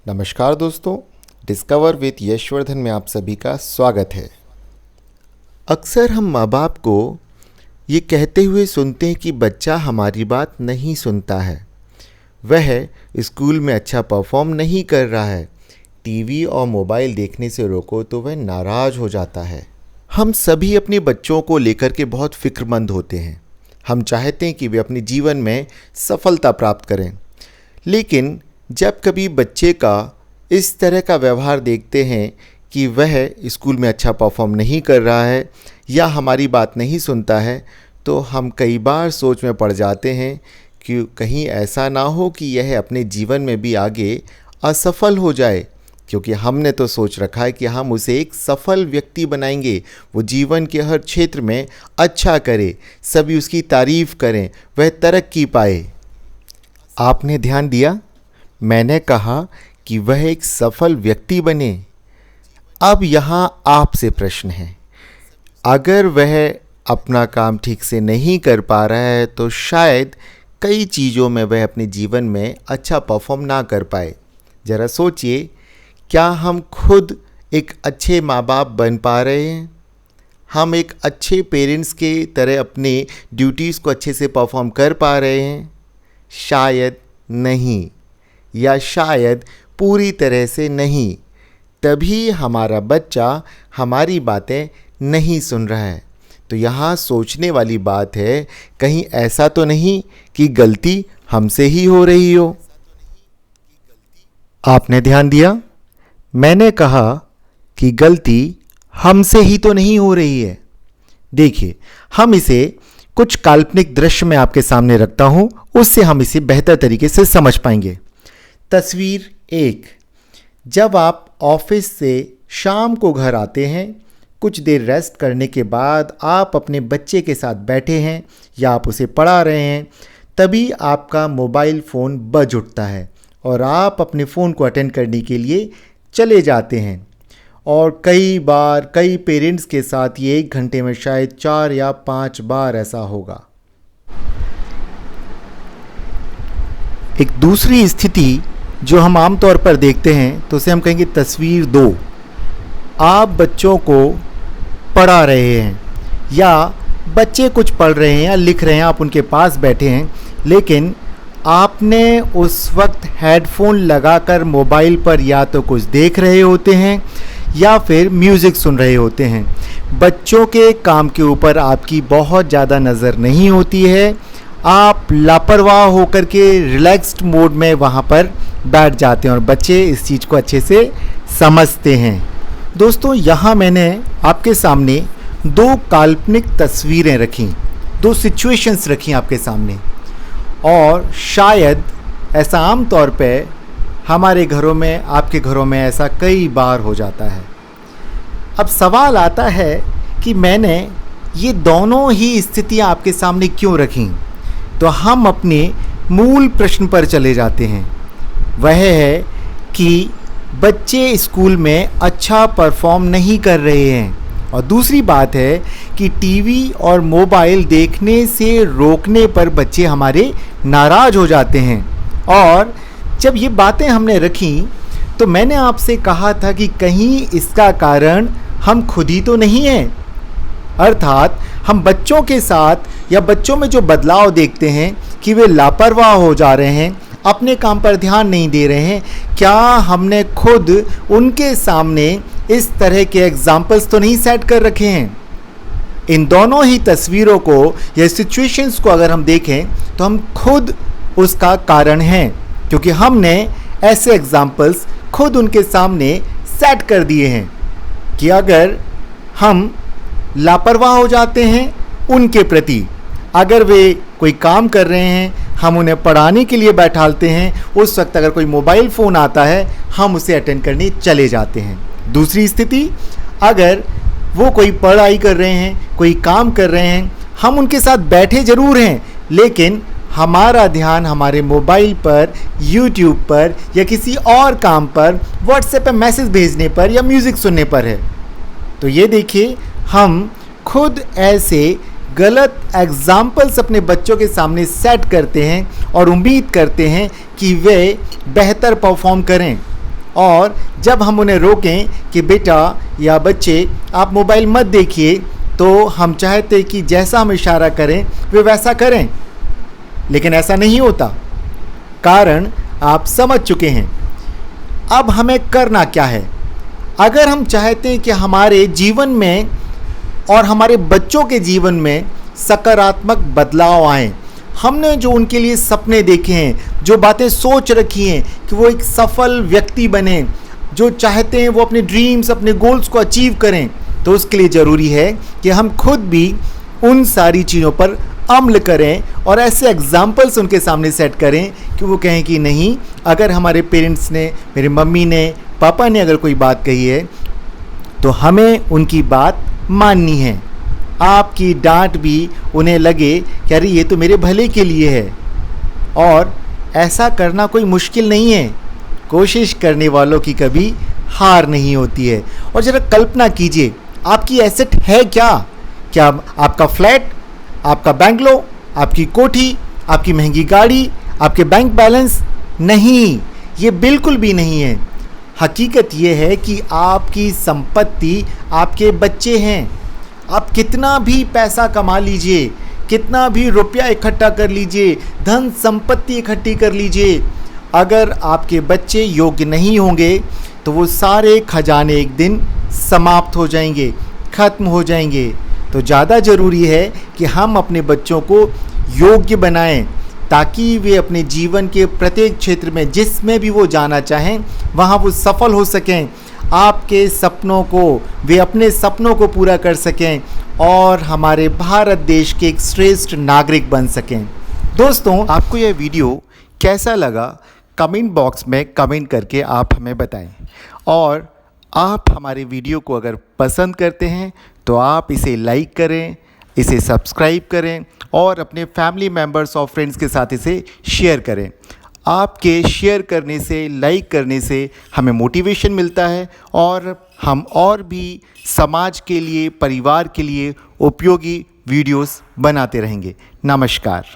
नमस्कार दोस्तों, discover with Yashvardhan में आप सभी का स्वागत है। अक्सर हम माँ बाप को ये कहते हुए सुनते हैं कि बच्चा हमारी बात नहीं सुनता है, वह स्कूल में अच्छा परफॉर्म नहीं कर रहा है, टीवी और मोबाइल देखने से रोको तो वह नाराज़ हो जाता है। हम सभी अपने बच्चों को लेकर के बहुत फिक्रमंद होते हैं। हम चाहते हैं कि वे अपने जीवन में सफलता प्राप्त करें, लेकिन जब कभी बच्चे का इस तरह का व्यवहार देखते हैं कि वह स्कूल में अच्छा परफॉर्म नहीं कर रहा है या हमारी बात नहीं सुनता है, तो हम कई बार सोच में पड़ जाते हैं कि कहीं ऐसा ना हो कि यह अपने जीवन में भी आगे असफल हो जाए, क्योंकि हमने तो सोच रखा है कि हम उसे एक सफल व्यक्ति बनाएंगे, वो जीवन के हर क्षेत्र में अच्छा करे, सभी उसकी तारीफ़ करें, वह तरक्की पाए। आपने ध्यान दिया, मैंने कहा कि वह एक सफल व्यक्ति बने। अब यहाँ आपसे प्रश्न है, अगर वह अपना काम ठीक से नहीं कर पा रहा है तो शायद कई चीज़ों में वह अपने जीवन में अच्छा परफॉर्म ना कर पाए। ज़रा सोचिए, क्या हम खुद एक अच्छे माँ बाप बन पा रहे हैं? हम एक अच्छे पेरेंट्स के तरह अपने ड्यूटीज़ को अच्छे से परफॉर्म कर पा रहे हैं? शायद नहीं, या शायद पूरी तरह से नहीं। तभी हमारा बच्चा हमारी बातें नहीं सुन रहा है। तो यहाँ सोचने वाली बात है, कहीं ऐसा तो नहीं कि गलती हमसे ही हो रही हो। आपने ध्यान दिया, मैंने कहा कि गलती हमसे ही तो नहीं हो रही है। देखिए, हम इसे कुछ काल्पनिक दृश्य में आपके सामने रखता हूँ, उससे हम इसे बेहतर तरीके से समझ पाएंगे। तस्वीर 1, जब आप ऑफिस से शाम को घर आते हैं, कुछ देर रेस्ट करने के बाद आप अपने बच्चे के साथ बैठे हैं या आप उसे पढ़ा रहे हैं, तभी आपका मोबाइल फ़ोन बज उठता है और आप अपने फ़ोन को अटेंड करने के लिए चले जाते हैं। और कई बार कई पेरेंट्स के साथ ये 1 घंटे में शायद 4 या 5 बार ऐसा होगा। एक दूसरी स्थिति जो हम आमतौर पर देखते हैं तो उसे हम कहेंगे तस्वीर 2। आप बच्चों को पढ़ा रहे हैं या बच्चे कुछ पढ़ रहे हैं या लिख रहे हैं, आप उनके पास बैठे हैं, लेकिन आपने उस वक्त हेडफोन लगाकर मोबाइल पर या तो कुछ देख रहे होते हैं या फिर म्यूज़िक सुन रहे होते हैं। बच्चों के काम के ऊपर आपकी बहुत ज़्यादा नज़र नहीं होती है, आप लापरवाह होकर के रिलैक्स्ड मोड में वहाँ पर बैठ जाते हैं और बच्चे इस चीज़ को अच्छे से समझते हैं। दोस्तों, यहाँ मैंने आपके सामने 2 काल्पनिक तस्वीरें रखी, 2 सिचुएशंस रखी आपके सामने, और शायद ऐसा आम तौर पे हमारे घरों में, आपके घरों में ऐसा कई बार हो जाता है। अब सवाल आता है कि मैंने ये दोनों ही स्थितियाँ आपके सामने क्यों रखी? तो हम अपने मूल प्रश्न पर चले जाते हैं। वह है कि बच्चे स्कूल में अच्छा परफॉर्म नहीं कर रहे हैं, और दूसरी बात है कि टीवी और मोबाइल देखने से रोकने पर बच्चे हमारे नाराज़ हो जाते हैं। और जब ये बातें हमने रखी तो मैंने आपसे कहा था कि कहीं इसका कारण हम खुद ही तो नहीं हैं। अर्थात हम बच्चों के साथ या बच्चों में जो बदलाव देखते हैं कि वे लापरवाह हो जा रहे हैं, अपने काम पर ध्यान नहीं दे रहे हैं, क्या हमने खुद उनके सामने इस तरह के एग्जाम्पल्स तो नहीं सेट कर रखे हैं? इन दोनों ही तस्वीरों को या सिचुएशंस को अगर हम देखें तो हम खुद उसका कारण हैं, क्योंकि हमने ऐसे एग्जाम्पल्स खुद उनके सामने सेट कर दिए हैं कि अगर हम लापरवाह हो जाते हैं उनके प्रति, अगर वे कोई काम कर रहे हैं, हम उन्हें पढ़ाने के लिए बैठालते हैं, उस वक्त अगर कोई मोबाइल फ़ोन आता है हम उसे अटेंड करने चले जाते हैं। दूसरी स्थिति, अगर वो कोई पढ़ाई कर रहे हैं, कोई काम कर रहे हैं, हम उनके साथ बैठे ज़रूर हैं, लेकिन हमारा ध्यान हमारे मोबाइल पर, यूट्यूब पर या किसी और काम पर, व्हाट्सएप पर मैसेज भेजने पर या म्यूज़िक सुनने पर है। तो ये देखिए, हम खुद ऐसे गलत एग्जाम्पल्स अपने बच्चों के सामने सेट करते हैं और उम्मीद करते हैं कि वे बेहतर परफॉर्म करें। और जब हम उन्हें रोकें कि बेटा या बच्चे आप मोबाइल मत देखिए, तो हम चाहते कि जैसा हम इशारा करें वे वैसा करें, लेकिन ऐसा नहीं होता। कारण आप समझ चुके हैं। अब हमें करना क्या है? अगर हम चाहते हैं कि हमारे जीवन में और हमारे बच्चों के जीवन में सकारात्मक बदलाव आए, हमने जो उनके लिए सपने देखे हैं, जो बातें सोच रखी हैं कि वो एक सफल व्यक्ति बने, जो चाहते हैं वो अपने ड्रीम्स, अपने गोल्स को अचीव करें, तो उसके लिए ज़रूरी है कि हम खुद भी उन सारी चीज़ों पर अमल करें और ऐसे एग्जाम्पल्स उनके सामने सेट करें कि वो कहें कि नहीं, अगर हमारे पेरेंट्स ने, मेरे मम्मी ने, पापा ने अगर कोई बात कही है तो हमें उनकी बात माननी है। आपकी डांट भी उन्हें लगे कि अरे ये तो मेरे भले के लिए है। और ऐसा करना कोई मुश्किल नहीं है। कोशिश करने वालों की कभी हार नहीं होती है। और ज़रा कल्पना कीजिए, आपकी एसेट है क्या? क्या आपका फ्लैट, आपका बंगलो, आपकी कोठी, आपकी महंगी गाड़ी, आपके बैंक बैलेंस? नहीं, ये बिल्कुल भी नहीं है। हकीकत ये है कि आपकी संपत्ति आपके बच्चे हैं। आप कितना भी पैसा कमा लीजिए, कितना भी रुपया इकट्ठा कर लीजिए, धन संपत्ति इकट्ठी कर लीजिए, अगर आपके बच्चे योग्य नहीं होंगे तो वो सारे खजाने एक दिन समाप्त हो जाएंगे, ख़त्म हो जाएंगे। तो ज़्यादा ज़रूरी है कि हम अपने बच्चों को योग्य बनाएं, ताकि वे अपने जीवन के प्रत्येक क्षेत्र में जिसमें भी वो जाना चाहें वहाँ वो सफल हो सकें, आपके सपनों को, वे अपने सपनों को पूरा कर सकें और हमारे भारत देश के एक श्रेष्ठ नागरिक बन सकें। दोस्तों, आपको यह वीडियो कैसा लगा कमेंट बॉक्स में कमेंट करके आप हमें बताएं। और आप हमारे वीडियो को अगर पसंद करते हैं तो आप इसे लाइक करें, इसे सब्सक्राइब करें और अपने फैमिली मेम्बर्स और फ्रेंड्स के साथ इसे शेयर करें। आपके शेयर करने से, लाइक करने से हमें मोटिवेशन मिलता है और हम और भी समाज के लिए, परिवार के लिए उपयोगी वीडियोस बनाते रहेंगे। नमस्कार।